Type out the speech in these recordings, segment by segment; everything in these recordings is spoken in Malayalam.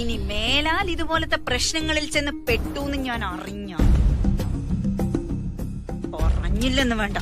ഇനി മേലാൽ ഇതുപോലത്തെ പ്രശ്നങ്ങളിൽ ചെന്ന് പെട്ടൂന്ന് ഞാൻ അറിഞ്ഞ പറഞ്ഞില്ലെന്ന് വേണ്ട.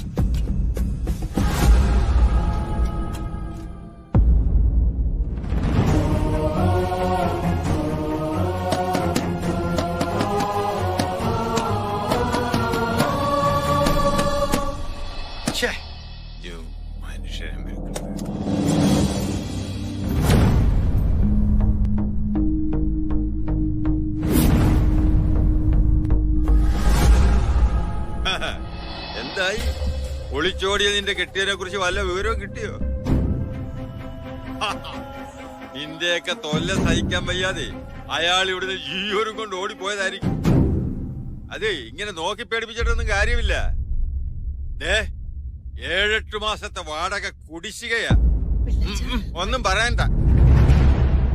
എന്തായി? ഒളിച്ചോടിയ നിന്റെ കെട്ടിയതിനെ കുറിച്ച് വല്ല വിവരവും കിട്ടിയോ? നിന്റെയൊക്കെ തൊല്ല സഹിക്കാൻ വയ്യാതെ അയാൾ ഇവിടുന്ന് ജീവനും കൊണ്ട് ഓടിപ്പോയതായിരിക്കും. അതെ, ഇങ്ങനെ നോക്കി പേടിപ്പിച്ചിട്ടൊന്നും കാര്യമില്ല. 7-8 മാസത്തെ വാടക കുടിശ്ശികയാ. ഒന്നും പറയണ്ട.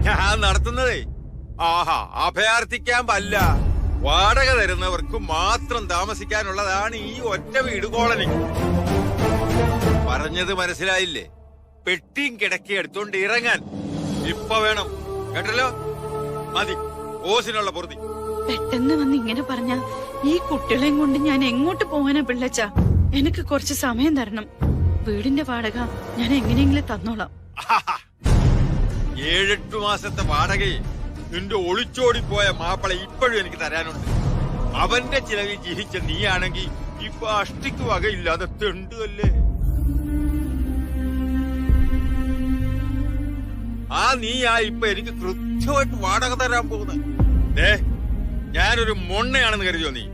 ഞാൻ നടത്തുന്നതേ അഭയാർത്ഥി ക്യാമ്പല്ല. വാടക തരുന്നവർക്ക് മാത്രം താമസിക്കാനുള്ളതാണ് ഈ ഒറ്റ വീട് കോളനി. പറഞ്ഞത് മനസ്സിലായില്ലേ? പെട്ടിയും കിടക്കി എടുത്തോണ്ട് ഇറങ്ങാൻ ഇപ്പൊ വേണം, കേട്ടല്ലോ? മതി ഓസിനുള്ള പൊറുതി. പെട്ടെന്ന് വന്ന് ഇങ്ങനെ പറഞ്ഞ ഈ കുട്ടികളെയും കൊണ്ട് ഞാൻ എങ്ങോട്ട് പോകാനാ പിള്ളച്ച? എനിക്ക് കുറച്ച് സമയം തരണം. വീടിന്റെ വാടക ഞാൻ എങ്ങനെയെങ്കിലും തന്നോളാം. 7-8 മാസത്തെ വാടകയെ നിന്റെ ഒളിച്ചോടിപ്പോയ മാപ്പിള ഇപ്പോഴും എനിക്ക് തരാനുണ്ട്. അവന്റെ ചിലവിൽ ജീവിച്ച നീയാണെങ്കി ഇപ്പൊ അഷ്ടിക്ക് വകയില്ലാതെ തെണ്ടുകല്ലേ. നീയാ ഇപ്പൊ എനിക്ക് കൃത്യമായിട്ട് വാടക തരാൻ പോകുന്നത്. ഞാനൊരു മൊണ്ണയാണെന്ന് കരുതിയോ നീ?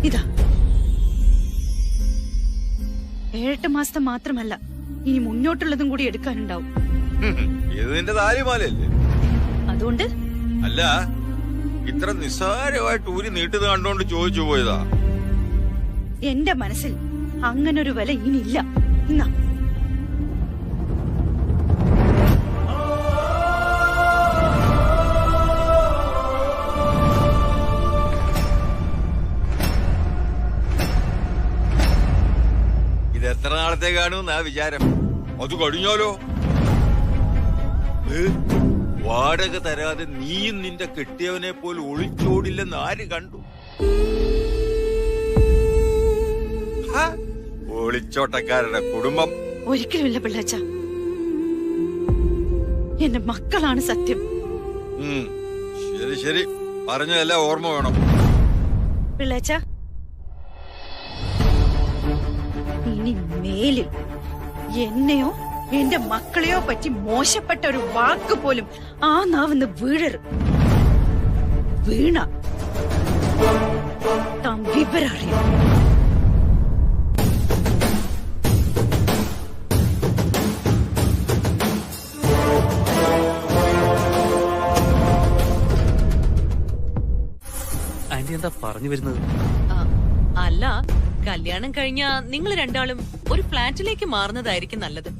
ഇതാ 7-8 മാസത്തെ മാത്രമല്ല, ഇനി മുന്നോട്ടുള്ളതും കൂടി എടുക്കാനുണ്ടാവും. ഇത് നിന്റെ താലിമാലല്ലേ? അതുകൊണ്ട് അല്ല, ഇത്ര നിസ്സാരമായിട്ട് ഊരി നീട്ടുന്നത് കണ്ടോണ്ട് ചോദിച്ചു പോയതാ. എന്റെ മനസ്സിൽ അങ്ങനൊരു വില ഇനിയില്ല. എന്നാ ഇത് എത്ര നാളത്തേക്കാണെന്നാ വിചാരം? അത് കഴിഞ്ഞാലോ? വാടക തരാതെ നീയും നിന്റെ കെട്ടിയവനെ പോലെ ഒളിച്ചോടില്ലെന്ന് ആര് കണ്ടു? ഒളിച്ചോട്ടക്കാരുടെ കുടുംബം ഒരിക്കലുമില്ല പിള്ളച്ച. എന്റെ മക്കളാണ് സത്യം. ശരി ശരി, പറഞ്ഞതെല്ലാം ഓർമ്മ വേണം. പിള്ളച്ച, ഇനി മേലിൽ എന്നെയോ എന്റെ മക്കളെയോ പറ്റി മോശപ്പെട്ട ഒരു വാക്ക് പോലും ആ നാവെന്ന് വീഴരുത്. വീണ താൻ വിവരറിയും. ആന്റി എന്താ പറഞ്ഞു വരുന്നത്? അല്ല, കല്യാണം കഴിഞ്ഞ നിങ്ങൾ രണ്ടാളും ഒരു ഫ്ലാറ്റിലേക്ക് മാറുന്നതായിരിക്കും നല്ലത്,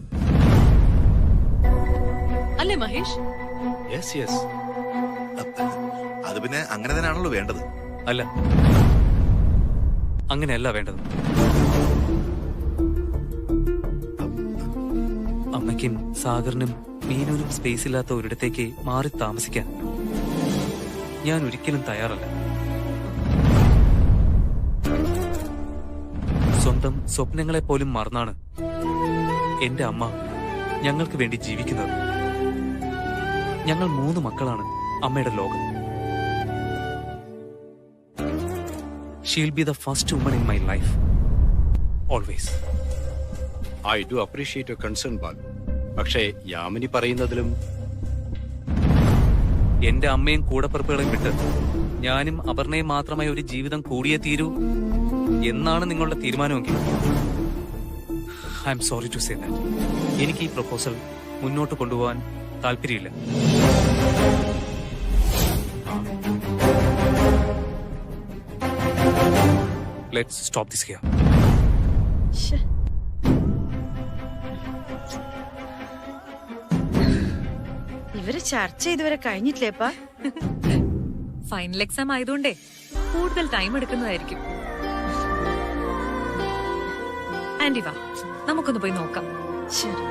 അല്ലേ മഹേഷ്? Yes yes. അത് പിന്നെ അങ്ങനെ തന്നെയാണല്ലോ വേണ്ടത്. അല്ല, അങ്ങനെയല്ല വേണ്ടത്. അമ്മയ്ക്കും സാഗറിനും മീനൂനും സ്പേസ് ഇല്ലാത്ത ഒരിടത്തേക്ക് മാറി താമസിക്കാൻ ഞാൻ ഒരിക്കലും തയ്യാറല്ല. സ്വന്തം സ്വപ്നങ്ങളെ പോലും മറന്നാണ് എന്റെ അമ്മ ഞങ്ങൾക്ക് വേണ്ടി ജീവിക്കുന്നത്. ഞങ്ങൾ 3 മക്കളാണ് അമ്മയുടെ ലോകം. She'll be the first woman in my life. Always. I do appreciate your concern, Balu. പക്ഷേ യാമിനി പറയുന്നതിലും എന്റെ അമ്മയും കൂടപ്പിറപ്പുകളെയും വിട്ട് ഞാനും അപർണയും മാത്രമായി ഒരു ജീവിതം കൂടിയേ തീരൂ എന്നാണ് നിങ്ങളുടെ തീരുമാനമെങ്കിൽ I'm sorry to say that എനിക്ക് ഈ പ്രപ്പോസൽ മുന്നോട്ട് കൊണ്ടുപോകാൻ താല്പര്യമില്ല. Let's stop this here. ഇവര് ചർച്ച ഇതുവരെ കഴിഞ്ഞിട്ടില്ലേപ്പാ? ഫൈനൽ എക്സാം ആയതുകൊണ്ടേ കൂടുതൽ ടൈം എടുക്കുന്നതായിരിക്കും. ആന്റി വാ, നമുക്കൊന്ന് പോയി നോക്കാം. ശരി.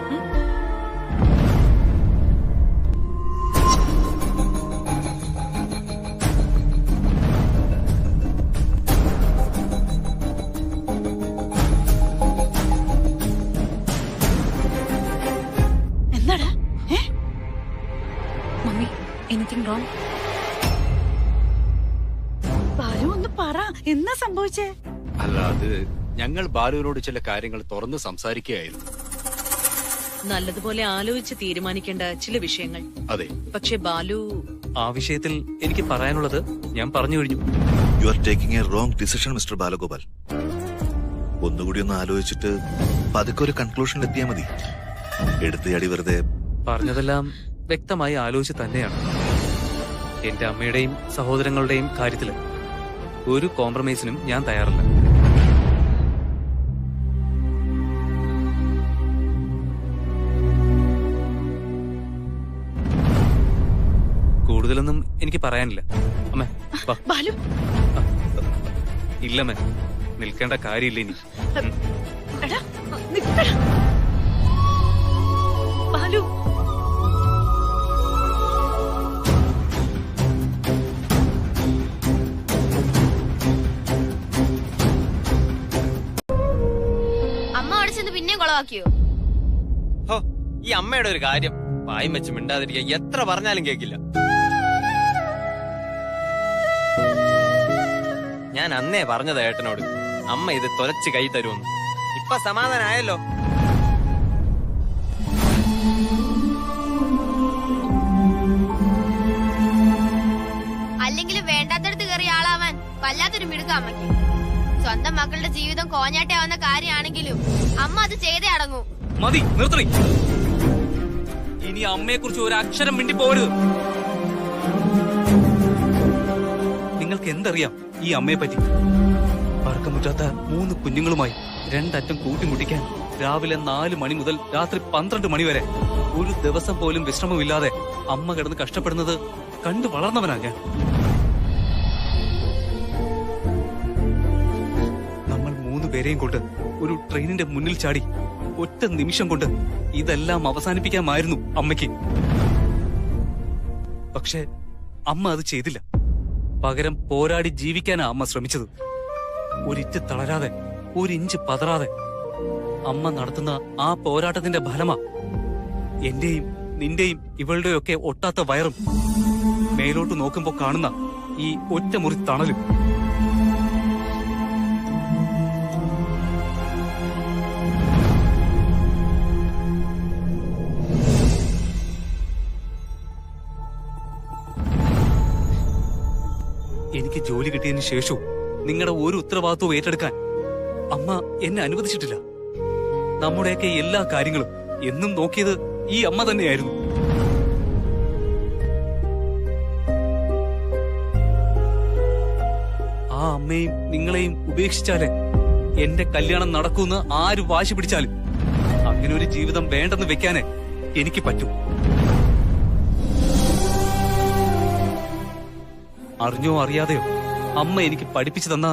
എന്താടാ? Mummy, anything wrong? ബാലു ഒന്ന് പറ, എന്നാ സംഭവിച്ചേ? അല്ല, അത് ഞങ്ങൾ ബാലുവിനോട് ചില കാര്യങ്ങൾ തുറന്ന് സംസാരിക്കുകയായിരുന്നു. നല്ലതുപോലെ ആലോചിച്ച് തീരുമാനിക്കേണ്ട ചില വിഷയങ്ങൾ. അതെ. പക്ഷെ ബാലു ആ വിഷയത്തിൽ എനിക്ക് പറയാനുള്ളത് ഞാൻ പറഞ്ഞു കഴിഞ്ഞു. You are taking A wrong decision mister Balagopal. ഒന്നുകൂടി ഒന്ന് ആലോചിച്ചിട്ട് പതുക്കെ ഒരു കൺക്ലൂഷൻ എത്തിയാൽ മതി. എടുത്തുചാടി വെറുതെ. പറഞ്ഞതെല്ലാം വ്യക്തമായി ആലോചിച്ച് തന്നെയാണ്. എന്റെ അമ്മയുടെയും സഹോദരങ്ങളുടെയും കാര്യത്തില് ഒരു കോംപ്രമൈസിനും ഞാൻ തയ്യാറല്ല. കൂടുതലൊന്നും എനിക്ക് പറയാനില്ല. അമ്മേ വാ. ബാലു, ഇല്ലമ്മേ, നിൽക്കേണ്ട കാര്യമില്ല ഇനി. എടാ നിക്കടാ. ബാലു, അമ്മ അവിടെ ചെന്ന് പിന്നെയും കൊളവാക്കിയോ? ഈ അമ്മയുടെ ഒരു കാര്യം വായും വെച്ച് മിണ്ടാതിരിക്കുക, എത്ര പറഞ്ഞാലും കേക്കില്ല. ഞാൻ അന്നേ പറഞ്ഞത് ഏട്ടനോട്, അമ്മ ഇത് തൊലച്ച് കൈ തരുമെന്ന്. ഇപ്പൊ സമാധാനായല്ലോ. അല്ലെങ്കിലും വേണ്ടാത്തടത്ത് കയറിയ ആളാവാൻ വല്ലാത്തൊരു മിടുക്ക അമ്മയ്ക്ക്. സ്വന്തം മക്കളുടെ ജീവിതം കോഞ്ഞാട്ടാവുന്ന കാര്യമാണെങ്കിലും അമ്മ അത് ചെയ്തേ അടങ്ങൂ. മതി, നിർത്തി. ഇനി അമ്മയെ കുറിച്ച് ഒരു അക്ഷരം മിണ്ടി പോരുത്. നിങ്ങൾക്ക് എന്തറിയാം ഈ അമ്മയെ പറ്റി? പറക്കമുറ്റാത്ത 3 കുഞ്ഞുങ്ങളുമായി 2 അറ്റം കൂട്ടിമുട്ടിക്കാൻ രാവിലെ 4 മണി മുതൽ രാത്രി 12 മണി വരെ ഒരു ദിവസം പോലും വിശ്രമമില്ലാതെ അമ്മ കിടന്ന് കഷ്ടപ്പെടുന്നത് കണ്ടു വളർന്നവനാ ഞാൻ. നമ്മൾ 3 പേരെയും കൊണ്ട് ഒരു ട്രെയിനിന്റെ മുന്നിൽ ചാടി ഒറ്റ നിമിഷം കൊണ്ട് ഇതെല്ലാം അവസാനിപ്പിക്കാമായിരുന്നു അമ്മയ്ക്ക്. പക്ഷെ അമ്മ അത് ചെയ്തില്ല. പകരം പോരാടി ജീവിക്കാനാ അമ്മ ശ്രമിച്ചത്. ഒരിറ്റ് തളരാതെ, ഒരിഞ്ച് പതറാതെ അമ്മ നടത്തുന്ന ആ പോരാട്ടത്തിന്റെ ഫലമാ എന്റെയും നിന്റെയും ഇവളുടെയും ഒക്കെ ഒട്ടാത്ത വയറും മേലോട്ട് നോക്കുമ്പോ കാണുന്ന ഈ ഒറ്റമുറി തണലും. എനിക്ക് ജോലി കിട്ടിയതിന് ശേഷവും നിങ്ങളുടെ ഒരു ഉത്തരവാദിത്വവും ഏറ്റെടുക്കാൻ അമ്മ എന്നെ അനുവദിച്ചിട്ടില്ല. നമ്മുടെയൊക്കെ എല്ലാ കാര്യങ്ങളും എന്നും നോക്കിയത് ഈ അമ്മ തന്നെയായിരുന്നു. ആ അമ്മയും നിങ്ങളെയും ഉപേക്ഷിച്ചാലേ എന്റെ കല്യാണം നടക്കൂന്ന് ആര് വാശി പിടിച്ചാലും അങ്ങനെ ഒരു ജീവിതം വേണ്ടെന്ന് വെക്കാനേ എനിക്ക് പറ്റൂ. അറിഞ്ഞോ അറിയാതെയോ അമ്മ എനിക്ക് പഠിപ്പിച്ചു തന്ന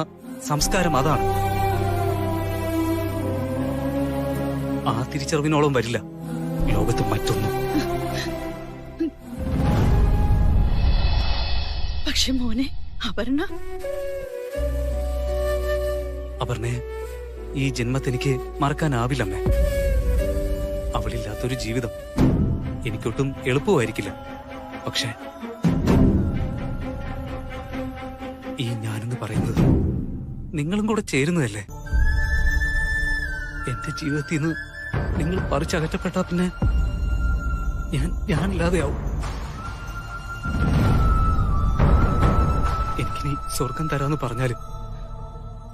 സംസ്കാരം അതാണ്. ആ തിരിച്ചറിവിനോളം വരില്ല ലോകത്ത് മറ്റൊന്നും. പക്ഷെ മോനെ, അപർണയെ ഈ ജന്മത്തെനിക്ക് മറക്കാനാവില്ലമ്മേ. അവളില്ലാത്തൊരു ജീവിതം എനിക്കൊട്ടും എളുപ്പമായിരിക്കില്ല. പക്ഷേ ഈ ഞാനെന്ന് പറയുന്നത് നിങ്ങളും കൂടെ ചേരുന്നതല്ലേ. എന്റെ ജീവിതത്തിൽ നിന്ന് നിങ്ങൾ പറിച്ചകറ്റപ്പെട്ടാ പിന്നെ ഞാനില്ലാതെയാവും. എനിക്കിനി സ്വർഗം തരാന്ന് പറഞ്ഞാലും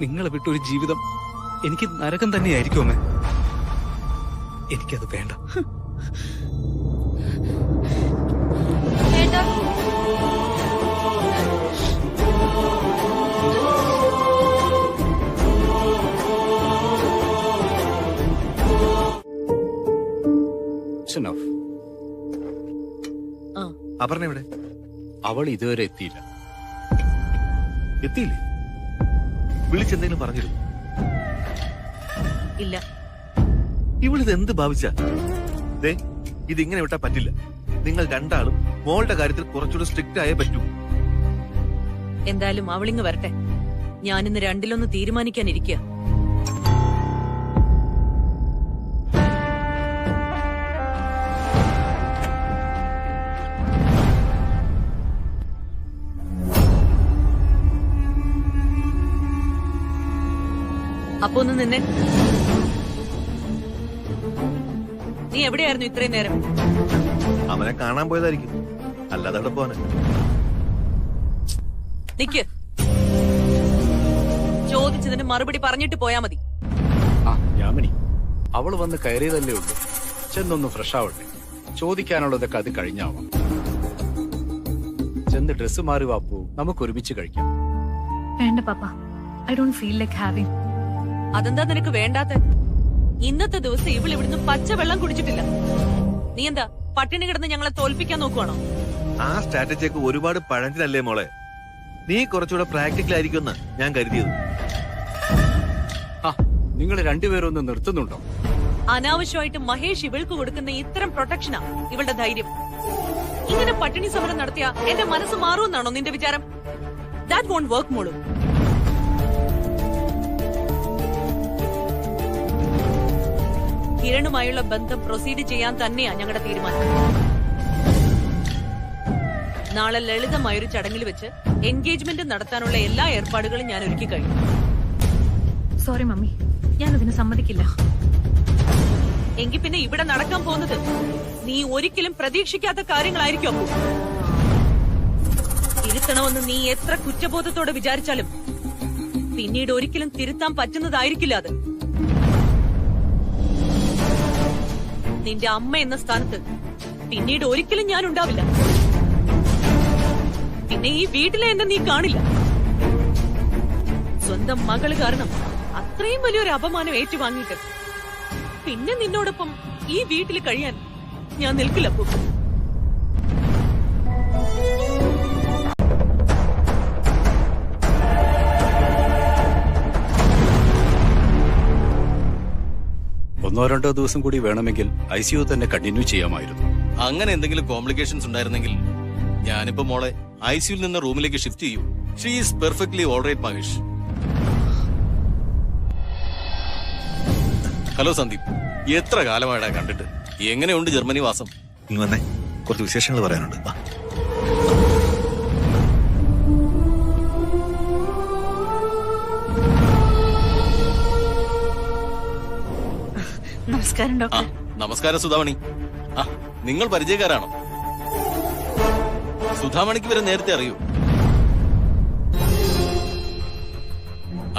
നിങ്ങളെ വിട്ടൊരു ജീവിതം എനിക്ക് നരകം തന്നെയായിരിക്കും അമ്മേ. എനിക്കത് വേണ്ട. ഏട്ടാ, അപർണ എവിടെ? അവൾ ഇതുവരെ എത്തിയില്ല. എത്തിയില്ലേ? വിളിച്ചെന്തെങ്കിലും പറഞ്ഞിരുന്നു? ഇല്ല. ഇവളിത് എന്ത് ഭാവിച്ച? ദേ, ഇതിങ്ങനെ വിട്ടാ പറ്റില്ല. നിങ്ങൾ രണ്ടാളും മോളുടെ കാര്യത്തിൽ കുറച്ചുകൂടെ സ്ട്രിക്റ്റ് ആയേ പറ്റൂ. എന്തായാലും അവളിങ്ങ് വരട്ടെ. ഞാനിന്ന് രണ്ടിലൊന്ന് തീരുമാനിക്കാനിരിക്കുക. അപ്പൊ ഒന്ന് നിന്നെ. നീ എവിടെയായിരുന്നു ഇത്രയും നേരം? അവനെ കാണാൻ പോയതായിരിക്കും, അല്ലാതെ അവിടെ പോവാന്. നിക്ക്. ചോദിച്ചതിന് മറുപടി പറഞ്ഞിട്ട് പോയാ മതി. ആ യാമിനി, അവള് വന്ന് കയറിയതല്ലേ ഉള്ളൂ. ചെന്നൊന്ന് ഫ്രഷ് ആവട്ടെ. ചോദിക്കാനുള്ളതൊക്കെ അത് കഴിഞ്ഞാവാം. ചെന്ന് ഡ്രസ്സ് മാറി വാപ്പു, നമുക്ക് ഒരുമിച്ച് കഴിക്കാം. വേണ്ട പാപ്പ, I don't feel like having. അതെന്താ നിനക്ക് വേണ്ടാത്ത? ഇന്നത്തെ ദിവസം ഇവൾ ഇവിടുന്ന് പച്ചവെള്ളം കുടിച്ചിട്ടില്ല. നീ എന്താ പട്ടിണി കിടന്ന് ഞങ്ങളെ തോൽപ്പിക്കാൻ നോക്കുവാണോ? ആ സ്ട്രാറ്റജിയൊക്കെ ഒരുപാട് പഴഞ്ചനല്ലേ മോളെ. നീ കുറച്ചുകൂടെ പ്രാക്ടിക്കൽ ആയിരിക്കുമെന്ന് ഞാൻ കരുതിയത്. ആ, നിങ്ങൾ രണ്ടുപേരും ഒന്ന് നിർത്തുന്നുണ്ടോ? അനാവശ്യമായിട്ട് മഹേഷ് ഇവൾക്ക് കൊടുക്കുന്ന ഇത്തരം പ്രൊട്ടക്ഷനാ ഇവളുടെ ധൈര്യം. ഇങ്ങനെ പട്ടിണി സമരം നടത്തിയ എന്റെ മനസ്സ് മാറുമെന്നാണോ നിന്റെ വിചാരം? ദാറ്റ് വോണ്ട് വർക്ക് മോളു. കിരണുമായുള്ള ബന്ധം പ്രൊസീഡ് ചെയ്യാൻ തന്നെയാ ഞങ്ങളുടെ തീരുമാനം. നാളെ ലളിതമായൊരു ചടങ്ങിൽ വെച്ച് എൻഗേജ്മെന്റ് നടത്താനുള്ള എല്ലാ ഏർപ്പാടുകളും ഞാൻ ഒരുക്കി കഴിഞ്ഞു. സോറി മമ്മി, ഞാൻ അതിന് സമ്മതിക്കില്ല. എങ്കിൽ പിന്നെ ഇവിടെ നടക്കാൻ പോകുന്നത് നീ ഒരിക്കലും പ്രതീക്ഷിക്കാത്ത കാര്യങ്ങളായിരിക്കും. അപ്പോ തിരുത്തണമെന്ന് നീ എത്ര കുറ്റബോധത്തോടെ വിചാരിച്ചാലും പിന്നീട് ഒരിക്കലും തിരുത്താൻ പറ്റുന്നതായിരിക്കില്ല അത്. നിന്റെ അമ്മ എന്ന സ്ഥാനത്ത് പിന്നീട് ഒരിക്കലും ഞാൻ ഉണ്ടാവില്ല. പിന്നെ ഈ വീട്ടിലെ എന്നെ നീ കാണില്ല. സ്വന്തം മകള് കാരണം അത്രയും വലിയൊരു അപമാനം ഏറ്റുവാങ്ങിയിട്ട് പിന്നെ നിന്നോടൊപ്പം ഈ വീട്ടിൽ കഴിയാൻ ഞാൻ നിൽക്കില്ല. അപ്പോ ഒന്നോ രണ്ടോ ദിവസം കൂടി വേണമെങ്കിൽ ICU തന്നെ കണ്ടിന്യൂ ചെയ്യാമായിരുന്നു. അങ്ങനെ എന്തെങ്കിലും കോംപ്ലിക്കേഷൻസ് ഉണ്ടായിരുന്നെങ്കിൽ ഞാനിപ്പോ മോളെ ICUയിൽ നിന്ന് റൂമിലേക്ക് ഷിഫ്റ്റ് ചെയ്യും. She is perfectly alright Mahesh. Hello Sandeep, എത്ര കാലമായിടാ കണ്ടിട്ട്. എങ്ങനെയുണ്ട് ജർമ്മനി വാസം? ഇങ്ങ് വന്നേ, കുറച്ച് വിശേഷങ്ങൾ പറയാനുണ്ട്. വാ. നമസ്കാരം ആ, ഡോക്ടർ. നമസ്കാരം സുധാമണി. ആ, നിങ്ങൾ പരിചയക്കാരാണോ? സുധാമണിക്ക് വരെ നേരത്തെ അറിയൂ?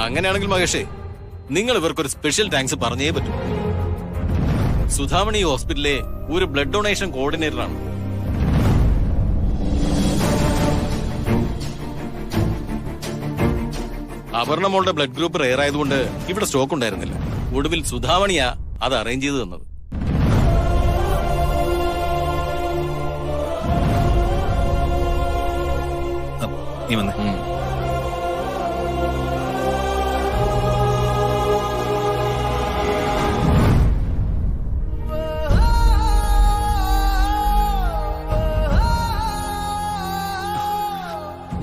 അങ്ങനെയാണെങ്കിൽ മഹേഷേ, നിങ്ങൾ ഇവർക്കൊരു സ്പെഷ്യൽ താങ്ക്സ് പറഞ്ഞേ പറ്റൂ. സുധാമണി ഹോസ്പിറ്റലിലെ ഒരു ബ്ലഡ് ഡൊണേഷൻ കോർഡിനേറ്ററാണ്. അപർണ മോളുടെ ബ്ലഡ് ഗ്രൂപ്പ് റെയർ ആയതുകൊണ്ട് ഇവിടെ സ്റ്റോക്ക് ഉണ്ടായിരുന്നില്ല. ഒടുവിൽ സുധാമണിയാ അത് അറേഞ്ച് ചെയ്ത് തന്നത്. നീ വന്നേ.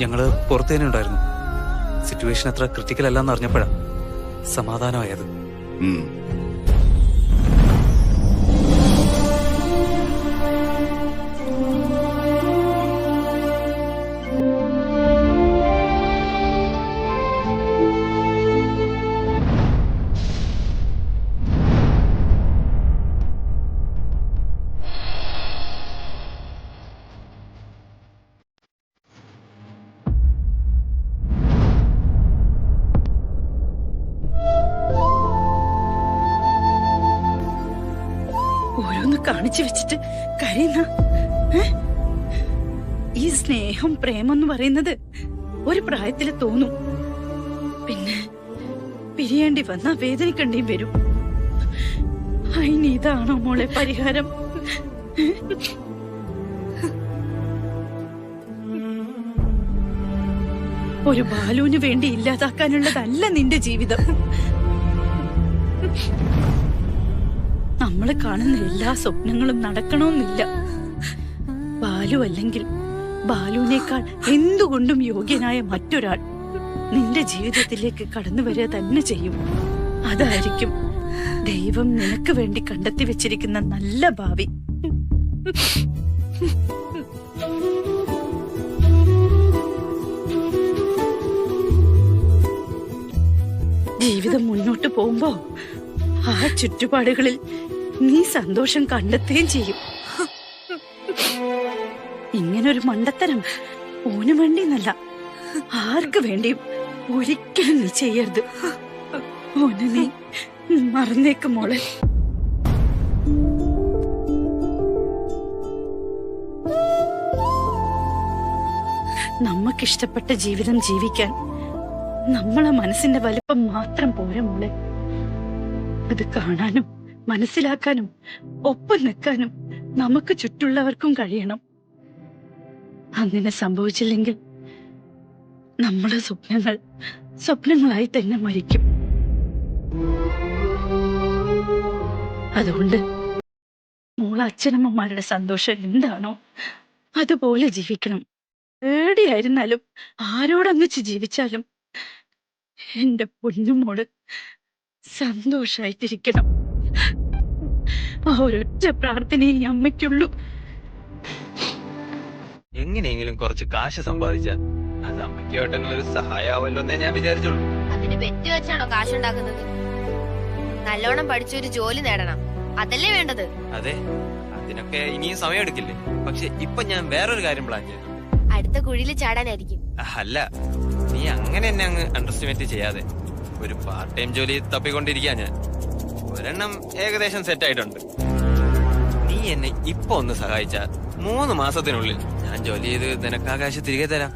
ഞങ്ങള് പുറത്തു തന്നെ ഉണ്ടായിരുന്നു. സിറ്റുവേഷൻ അത്ര ക്രിട്ടിക്കൽ അല്ലെന്ന് അറിഞ്ഞപ്പോഴാ സമാധാനമായത്. ഓരോന്ന് കാണിച്ചു വെച്ചിട്ട് കരയുന്ന ഈ സ്നേഹം പ്രേമം എന്ന് പറയുന്നത് ഒരു പ്രായത്തില് തോന്നും. പിന്നെ പിരിയേണ്ടി വന്നാ വേദനിക്കേണ്ടിയും വരും. അതിന് ഇതാണോ മോളെ പരിഹാരം? ഒരു ബാലുവിന് വേണ്ടി ഇല്ലാതാക്കാനുള്ളതല്ല നിന്റെ ജീവിതം. നമ്മൾ കാണുന്ന എല്ലാ സ്വപ്നങ്ങളും നടക്കണമെന്നില്ല. ബാലു അല്ലെങ്കിൽ ബാലുവിനേക്കാൾ എന്തുകൊണ്ടും യോഗ്യനായ മറ്റൊരാൾ നിന്റെ ജീവിതത്തിലേക്ക് കടന്നു വരിക തന്നെ ചെയ്യും. അതായിരിക്കും ദൈവം നിനക്ക് വേണ്ടി കണ്ടെത്തി വെച്ചിരിക്കുന്ന നല്ല ഭാവി. ജീവിതം മുന്നോട്ട് പോകുമ്പോ ആ ചുറ്റുപാടുകളിൽ നീ സന്തോഷം കണ്ടെത്തുകയും ചെയ്യും. ഇങ്ങനൊരു മണ്ടത്തരം ഓന് വേണ്ടി എന്നല്ല, ആർക്ക് വേണ്ടിയും ഒരിക്കലും നീ ചെയ്യരുത്. ഓനെ നീ മറന്നേക്ക് മോളെ. നമുക്കിഷ്ടപ്പെട്ട ജീവിതം ജീവിക്കാൻ നമ്മളെ മനസ്സിന്റെ വലിപ്പം മാത്രം പോരാ മോളെ. അത് കാണാനും മനസ്സിലാക്കാനും ഒപ്പം നിൽക്കാനും നമുക്ക് ചുറ്റുള്ളവർക്കും കഴിയണം. അങ്ങനെ സംഭവിച്ചില്ലെങ്കിൽ നമ്മുടെ സ്വപ്നങ്ങൾ സ്വപ്നങ്ങളായി തന്നെ മരിക്കും. അതുകൊണ്ട് മോളെ അച്ഛനമ്മമാരുടെ സന്തോഷം എന്താണോ അതുപോലെ ജീവിക്കണം. ഏടിയായിരുന്നാലും ആരോടൊന്നിച്ച് ജീവിച്ചാലും എന്റെ പൊന്നുമോള് സന്തോഷായിട്ടിരിക്കണം. ആ ഒരൊറ്റ പ്രാർത്ഥനയെ ഈ അമ്മയ്ക്കുള്ളൂ. എങ്ങനെയെങ്കിലും കുറച്ച് കാശ് സമ്പാദിച്ചാൽ അത് അമ്മയ്ക്ക് ഏട്ടനൊരു സഹായാവല്ലോ എന്നേ ഞാൻ വിചാരിച്ചുള്ളൂ. അതിന് ബെറ്റ് വെച്ചാണോ കാശുണ്ടാക്കുന്നത്? നല്ലോണം പഠിച്ചൊരു ജോലി നേടണം, അതല്ലേ വേണ്ടത്. അതെ, അതിനൊക്കെ ഇനിയും സമയം എടുക്കില്ലേ. പക്ഷെ ഇപ്പൊ ഞാൻ വേറൊരു കാര്യം പ്ലാൻ ചെയ്തു. അടുത്ത കുഴിയിൽ ചാടാനായിരിക്കും. അല്ല, നീ അങ്ങനെ എന്നെ അങ്ങ് അണ്ടർസ്റ്റിമേറ്റ് ചെയ്യാതെ. ഒരു പാർട്ട് ടൈം ജോലി തപ്പിക്കൊണ്ടിരിക്കാ ഞാൻ. ഒരെണ്ണം ഏകദേശം സെറ്റ് ആയിട്ടുണ്ട്. നീ എന്നെ ഇപ്പൊ ഒന്ന് സഹായിച്ചാൽ 3 മാസത്തിനുള്ളിൽ ഞാൻ ജോലി ചെയ്ത് നിനക്ക് ആകാശം തിരികെ തരാം.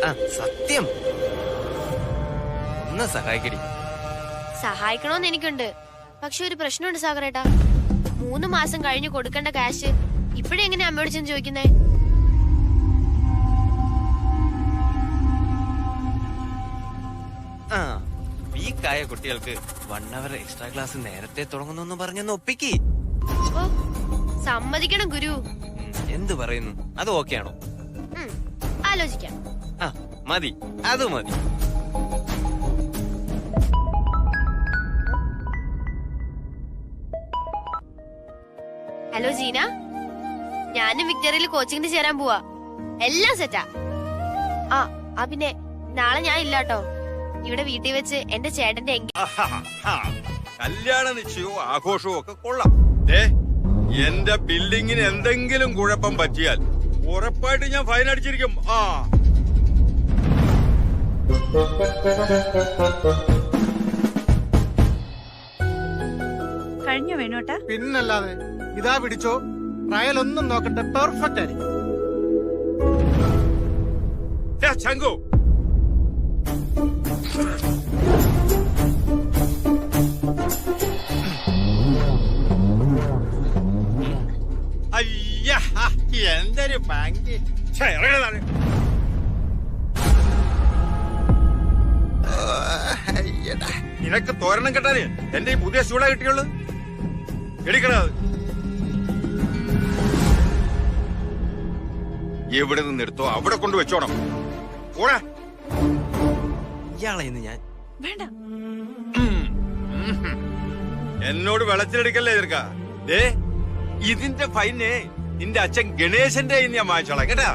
ആ സത്യം, ഒന്ന് സഹായിക്കടി. സഹായിക്കണോന്ന് എനിക്കുണ്ട്, പക്ഷെ ഒരു പ്രശ്നമുണ്ട് സാഗറേട്ടാ. 3 മാസം കഴിഞ്ഞ് കൊടുക്കേണ്ട കാശ് ഇപ്പഴെങ്ങനെ അമ്മയോട് ചെന്ന് ചോദിക്കുന്നേ? ആ വീക്കായ കുട്ടികൾക്ക് 1 hour എക്സ്ട്രാ ക്ലാസ് നേരത്തെ തുടങ്ങുന്നു പറഞ്ഞൊന്ന് ഒപ്പിക്ക്. ഓ, സമ്മതിക്കണം ഗുരു. എന്ത് പറയുന്നു? അത് ഓക്കെ ആണോ? ആലോചിക്കാം. ആ മതി, അത് മതി. ഹലോ ജീന, ഞാനും വിക്ടോറിയയിൽ കോച്ചിങ്ങിന് ചേരാൻ പോവാ. എല്ലാം സെറ്റാ. ആ പിന്നെ നാളെ ഞാൻ ഇല്ലാട്ടോ. ഇവിടെ വീട്ടിൽ വെച്ച് എന്റെ ചേട്ടന്റെ കല്യാണ നിശ്ചയവും ആഘോഷവും ഒക്കെ കൊള്ളാം. എന്റെ ബിൽഡിങ്ങിന് എന്തെങ്കിലും കുഴപ്പം പറ്റിയാൽ ഉറപ്പായിട്ട് ഞാൻ ഫൈൻ അടിച്ചിരിക്കും. കഴിഞ്ഞോ വേണോട്ടാ? പിന്നല്ലാതെ. ഇതാ പിടിച്ചോ, ട്രയൽ ഒന്നും നോക്കട്ടെ, പെർഫെക്റ്റ് ആയിരിക്കും. ചങ്കു, അയ്യ എന്തൊരു ബാങ്ക്. നിനക്ക് തോരണം കെട്ടാന് എന്റെ ഈ പുതിയ സ്റ്റൂളാ കിട്ടിയുള്ളു. എടുക്കണത് എവിടെ നിന്ന് എടുത്തോ അവിടെ കൊണ്ട് വെച്ചോണം. കൂടെ ഇയാളെ ഇന്ന് ഞാൻ വേണ്ട. എന്നോട് വെള്ളത്തിലെടുക്കല്ലേ എതിർക്ക. ഇതിന്റെ ഫൈനെ നിന്റെ അച്ഛൻ ഗണേശന്റെ ഞാൻ വാങ്ങിച്ചോളാം കേട്ടാ.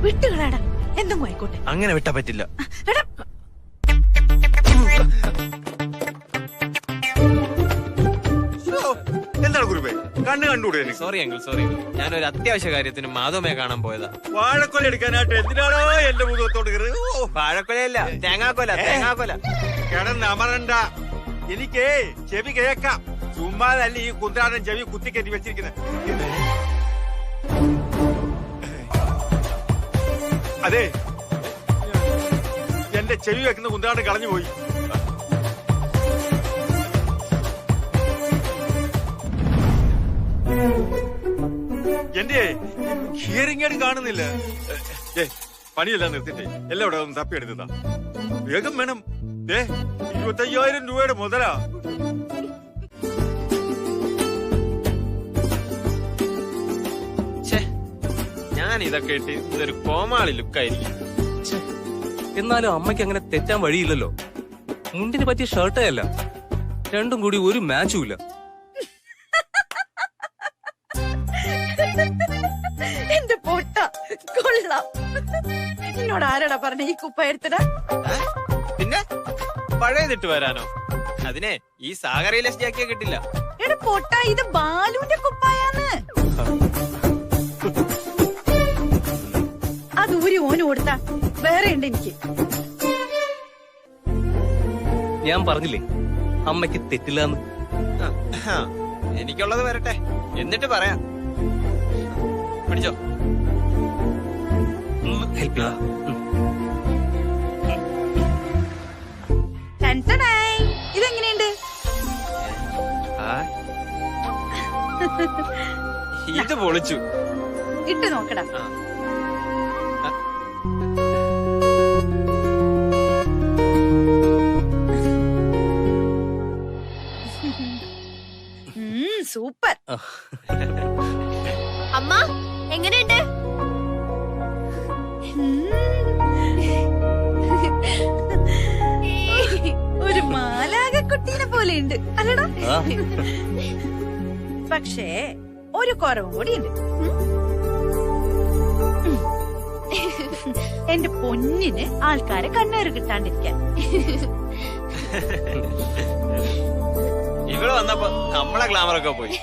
വിട്ടുകളാടാ, എന്തും ആയിക്കോട്ടെ. അങ്ങനെ വിട്ടാ പറ്റില്ല. എന്താണ് കുരുപേ, കണ്ണ് കണ്ടുകൂടെ? Sorry uncle, sorry. ഞാനൊരു അത്യാവശ്യ കാര്യത്തിന് മാധവമേ കാണാൻ പോയതാ. വാഴക്കൊല എടുക്കാനായിട്ട് എന്തിനാണോ എന്റെ മുഖത്തോട് കയറി? വാഴക്കൊലയല്ല, തേങ്ങാക്കൊല, തേങ്ങാക്കൊല. കിടന്നമറണ്ട, എനിക്ക് ചെവി കേക്കാം. ചുമ്മാതല്ല ഈ കുന്ത്രാടൻ ചെവി കുത്തിക്കറ്റി വെച്ചിരിക്കുന്നത്. അതെ, എന്റെ ചെവി വെക്കുന്ന കുന്ത്രാടൻ കളഞ്ഞു പോയി. എന്റെ ഹിയറിംഗ് എയ്ഡ് കാണുന്നില്ല. പണിയെല്ലാം നിർത്തിട്ടെ എല്ലാം ഇവിടെ ഒന്ന് തപ്പിയെടുത്തതാ. വേഗം വേണം. 25,000 രൂപയുടെ മുതലാ. ഞാൻ ഇതൊക്കെ ഇട്ട് ഇതൊരു കോമാളി ലുക്കായിരിക്കും. എന്നാലും അമ്മയ്ക്ക് അങ്ങനെ തെറ്റാൻ വഴിയില്ലല്ലോ. മുണ്ടിന് പറ്റിയ ഷർട്ടേ അല്ല, രണ്ടും കൂടി ഒരു മാച്ചും ഇല്ല. എന്റെ പൊട്ട കൊള്ളാം. എന്നോട് ആരാടാ പറഞ്ഞ ഈ കുപ്പ എടുത്തിടാ? പിന്നെ പഴയതിട്ട് വരാനോ? അതിനെ ഈ സാഗരയിലെ ജാക്കിയെ കിട്ടില്ല. എടാ പൊട്ട, ഇത് ബാലുവിന്റെ കുപ്പായാന്ന്. അത് ഊരി ഓന് കൊടുത്താ വേറെ ഉണ്ട് എനിക്ക്. ഞാൻ പറഞ്ഞില്ലേ അമ്മയ്ക്ക് തെറ്റില്ലാന്ന്. എനിക്കുള്ളത് വരട്ടെ, എന്നിട്ട് പറയാം. പിടിച്ചോ. ഹെൽപ്പ് ചെയ്യാ. ഇതെങ്ങനെയുണ്ട്? ഇത് പൊളിച്ചു. ഇട്ട് നോക്കടാ. സൂപ്പർ. അമ്മ എങ്ങനെയുണ്ട്? ഒരു മാലാക കുട്ടീനെ പോലെയുണ്ട് അല്ലടാ? പക്ഷേ ഒരു കുറവും കൂടിയുണ്ട്. എന്റെ പൊന്നിന് ആൾക്കാരെ കണ്ണേറ് കിട്ടാണ്ടിരിക്കാൻ. ഇവിടെ വന്നപ്പോ നമ്മളെ ഗ്ലാമറൊക്കെ പോയി.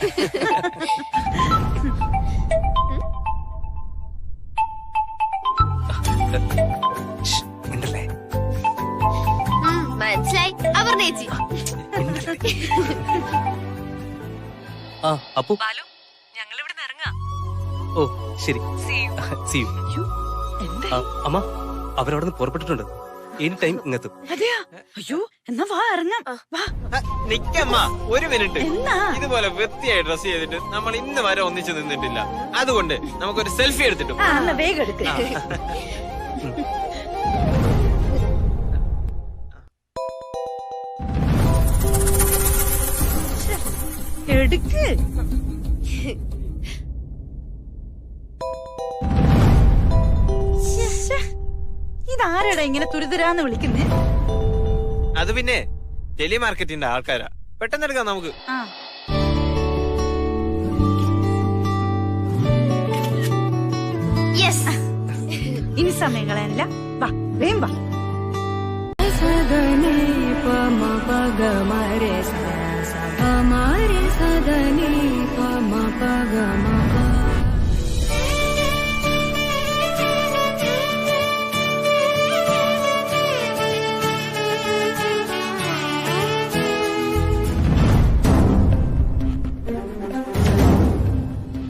മനസ്സിലായി അപർണേച്ചി. അപ്പു, ഞങ്ങൾ ഇവിടെ ഇറങ്ങാം. ഓ ശരി. See you. അമ്മ, അവരവിടെ നിന്ന് പുറപ്പെട്ടിട്ടുണ്ട്. Any time ഇങ്ങെത്തും. അതെയാ? അയ്യോ, എന്നാ വാ ഇറങ്ങാം. വാ നിക്കമ്മ, ഒരു മിനിറ്റ്. എന്നാ? ഇതുപോലെ വൃത്തിയായി ഡ്രസ് ചെയ്തിട്ട് നമ്മൾ ഇന്ന് വരെ ഒന്നിച്ചു നിന്നിട്ടില്ല. അതുകൊണ്ട് നമുക്കൊരു സെൽഫി എടുത്തിട്ടു. വേഗം എടുക്ക്. എടുക്ക്. ഇതാരടാ ഇങ്ങനെ തുരിതുരാന്ന് വിളിക്കുന്നേ? അത് പിന്നെ ടെലിമാർക്കറ്റിന്റെ ആൾക്കാരാ. പെട്ടെന്ന് എടുക്കാം നമുക്ക്. ഇനി സമയം കളയാനില്ല. വാ വേം വാ.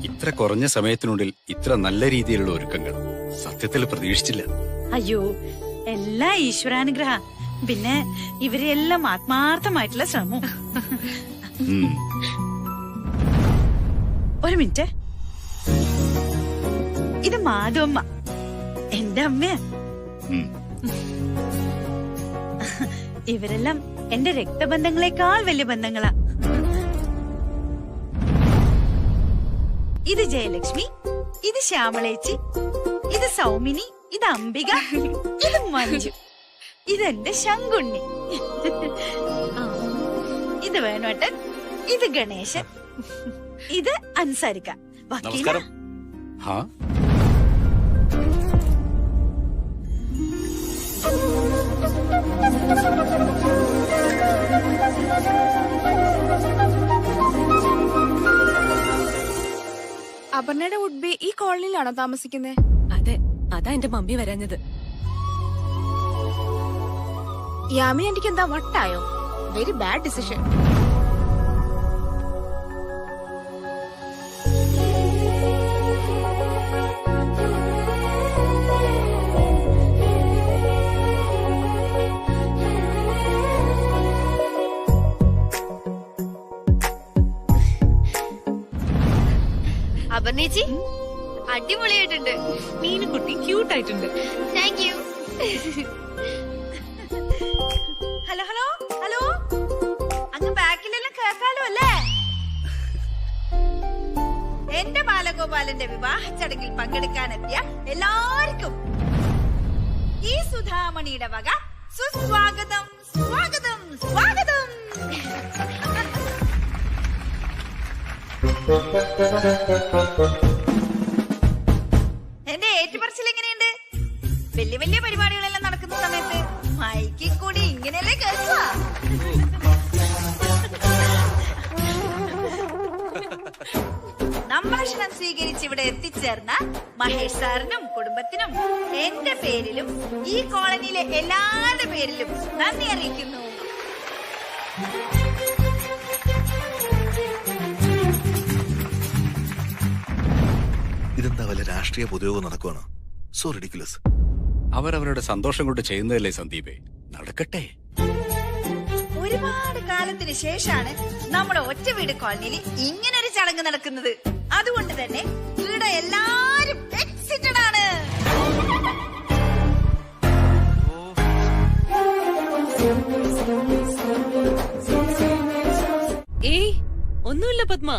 ഇത്ര കുറഞ്ഞ സമയത്തിനുള്ളിൽ ഇത്ര നല്ല രീതിയിലുള്ള ഒരുക്കങ്ങൾ സത്യത്തിൽ പ്രതീക്ഷിച്ചില്ല. അയ്യോ, എല്ലാം ഈശ്വരാനുഗ്രഹ. പിന്നെ ഇവരെല്ലാം ആത്മാർത്ഥമായിട്ടുള്ള ശ്രമം. ഒരു മിനിറ്റ്. ഇത് മാധവമ്മ, എന്റെ അമ്മയാ. ഇവരെല്ലാം എന്റെ രക്തബന്ധങ്ങളെക്കാൾ വലിയ ബന്ധങ്ങളാ. ഇത് ജയലക്ഷ്മി, ഇത് ശ്യാമളേച്ചി, ഇത് സൗമിനി, ഇത് അംബിക, ഇത് മഞ്ജു, ഇതെന്റെ ശങ്കുണ്ണി, ഇത് വേണോട്ടൻ, ഇത് ഗണേശൻ, ഇത് അൻസാരിക. നമസ്കാരം. അപർണയുടെ വുഡ് ബി ഈ കോളനിയിലാണോ താമസിക്കുന്നത്? അതെ, അതാ എന്റെ മമ്മി വരാഞ്ഞത്. യാമിനി എനിക്ക് എന്താ വട്ടായോ? Very bad decision. സുവർണേച്ചി അടിപൊളിയായിട്ടുണ്ട്. മീനുകുട്ടി ക്യൂട്ട് ആയിട്ടുണ്ട്. Thank you. Hello hello hello, അങ്ങ് ബാക്കിലെല്ലാം കേൾക്കാലോ അല്ലേ? എന്റെ ബാലഗോപാലന്റെ വിവാഹ ചടങ്ങിൽ പങ്കെടുക്കാനെത്തിയ എല്ലാവർക്കും ഈ സുധാമണിയുടെ വക സുസ്വാഗതം, സ്വാഗതം, സ്വാഗതം. എന്റെ ഏറ്റുപറച്ചിൽ എങ്ങനെയുണ്ട്? വലിയ വലിയ പരിപാടികളെല്ലാം നടക്കുന്ന സമയത്ത് മൈക്കിൽ കൂടി ഇങ്ങനെയല്ലേ കേൾക്കുക? സംഭാഷണം സ്വീകരിച്ച് ഇവിടെ എത്തിച്ചേർന്ന മഹേഷ് സാറിനും കുടുംബത്തിനും എന്റെ പേരിലും ഈ കോളനിയിലെ എല്ലാവരുടെ പേരിലും നന്ദി അറിയിക്കുന്നു. ഇതെന്താ വല്ല രാഷ്ട്രീയ പൊതുയോഗം നടക്കുവാണോ? So ridiculous. അവരവരുടെ സന്തോഷം കൊണ്ട് ചെയ്യുന്നതല്ലേ സന്ദീപേ, നടക്കട്ടെ. ഒരുപാട് കാലത്തിന് ശേഷമാണ് നമ്മുടെ ഒറ്റ വീട് കോളനിയിൽ ഇങ്ങനൊരു ചടങ്ങ് നടക്കുന്നത്. അതുകൊണ്ട് തന്നെ ഇവിടെ എല്ലാരും എക്സിറ്റഡ് ആണ്. ഏയ് ഒന്നുമില്ല പത്മ,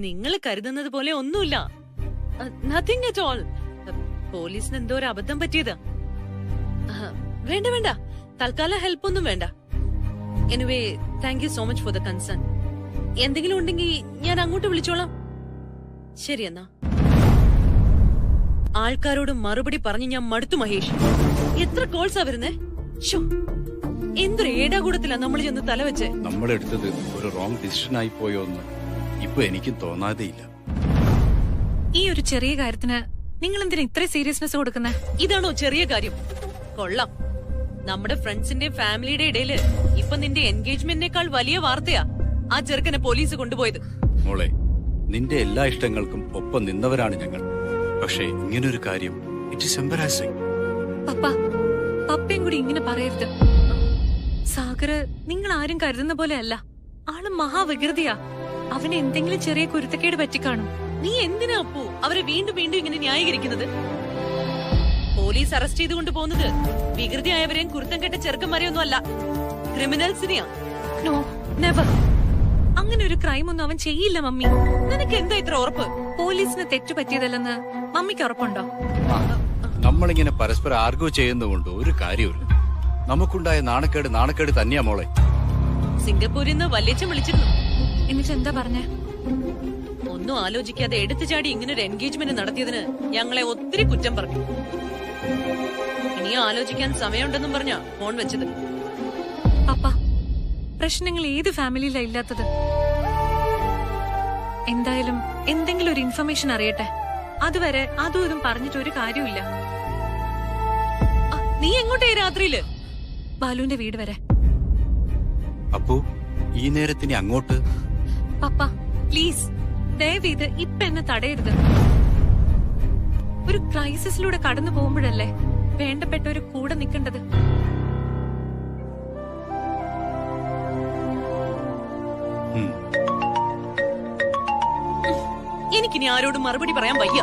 നിങ്ങൾ കരുതുന്നത് പോലെ ഒന്നുമില്ല. Nothing at all. പോലീസിന് എന്തോ ഒരു അബദ്ധം പറ്റിയതാ. വേണ്ട വേണ്ട, തൽക്കാലം ഹെൽപ്പ് ഒന്നും വേണ്ട. Anyway thank you so much for the concern. എന്തെങ്കിലും ഉണ്ടെങ്കിൽ ഞാൻ അങ്ങോട്ട് വിളിച്ചോളാം. ശരി എന്നാ. ആൾക്കാരോട് മറുപടി പറഞ്ഞ് ഞാൻ മടുത്തു മഹേഷ്. എത്ര കോൾസാ വരുന്നേ? എന്തൊരു ഏടാകൂടത്തിലാ നമ്മൾ ചെന്ന് തലവെച്ച്. നമ്മളെടുത്തത് ഒരു റോങ് ഡിസിഷൻ ആയി പോയോന്ന് ഇപ്പൊ എനിക്കും തോന്നാതെയില്ല. ഈ ഒരു ചെറിയ കാര്യത്തിന് നിങ്ങൾ എന്തിനാ ഇത്ര സീരിയസ്നെസ് കൊടുക്കുന്നത്? ഇതാണോ ചെറിയ കാര്യം? കൊള്ളാം. നമ്മുടെ ഫ്രണ്ട്സിന്റെ ഫാമിലിയുടെ ഇടയില് ഇപ്പൊ നിന്റെ എൻഗേജ്മെന്റിനേക്കാൾ വലിയ വാർത്തയാ ആ ചെറുക്കനെ പോലീസ് കൊണ്ടുപോയത്. മോളെ, നിന്റെ എല്ലാ ഇഷ്ടങ്ങൾക്കും ഒപ്പം നിന്നവരാണ് ഞങ്ങൾ. പക്ഷേ ഇങ്ങനൊരു കാര്യം ഇറ്റ് ഈസ് എംബറാസിംഗ്. പപ്പയും കൂടി ഇങ്ങനെ പറയരുത്. സാഗർ നിങ്ങൾ ആരും കരുതുന്ന പോലെ അല്ല. ആള് മഹാവികൃതിയാ. അവന് എന്തെങ്കിലും ചെറിയ കുരുത്തക്കേട് പറ്റിക്കാണും. നീ എന്തിനാ അപ്പു അവരെ വീണ്ടും വീണ്ടും ഇങ്ങനെ ന്യായീകരിക്കുന്നത്? പോലീസ് അറസ്റ്റ് ചെയ്തുകൊണ്ട് പോകുന്നത് വികൃതിയായവരെയും കുരുത്തം കെട്ട ചെറുക്കന്മാരെയൊന്നും അല്ല, ക്രിമിനൽസിനെയാ. No, never. അങ്ങനെ ഒരു ക്രൈം ഒന്നും അവൻ ചെയ്യില്ല മമ്മി. നിനക്ക് എന്താ ഇത്ര ഉറപ്പ്? പോലീസിന് തെറ്റു പറ്റിയതല്ലെന്ന് മമ്മിക്ക് ഉറപ്പുണ്ടോ? നമ്മളിങ്ങനെ പരസ്പരം ആർഗ്യൂ ചെയ്യുന്നതുകൊണ്ട് ഒരു കാര്യമില്ല. നമുക്കുണ്ടായ നാണക്കേട് തന്നെയാ മോളെ. സിംഗപ്പൂരിൽ നിന്ന് വല്യച്ഛൻ വിളിച്ചിരുന്നു. എന്നിട്ട് എന്താ പറഞ്ഞേ? ഒന്നും ആലോചിക്കാതെ എടുത്തു ചാടി ഇങ്ങനെ ഒരു എൻഗേജ്മെന്റ് നടത്തിയതിന് ഞങ്ങളെ ഒത്തിരി കുറ്റം പറഞ്ഞു. ഇനിയും ആലോചിക്കാൻ സമയമുണ്ടെന്നും പറഞ്ഞാ ഫോൺ വെച്ചത്. പപ്പ, പ്രശ്നങ്ങൾ ഏത് ഫാമിലിയിലാ ഇല്ലാത്തത്? എന്തായാലും എന്തെങ്കിലും ഒരു ഇൻഫർമേഷൻ അറിയട്ടെ. അതുവരെ അതും ഇതും പറഞ്ഞിട്ട് ഒരു കാര്യമില്ല. നീ എങ്ങോട്ടേ രാത്രിയില്? ബാലുവിന്റെ വീട് വരെ. അപ്പോ ഈ നേരത്തിന് അങ്ങോട്ട്? പപ്പ പ്ലീസ്, ദയവീത് ഇപ്പൊ എന്നെ തടയരുത്. ഒരു ക്രൈസിസിലൂടെ കടന്നു പോകുമ്പോഴല്ലേ വേണ്ടപ്പെട്ടവര് കൂടെ നിൽക്കേണ്ടത്. എനിക്കിനി ആരോടും മറുപടി പറയാൻ വയ്യ.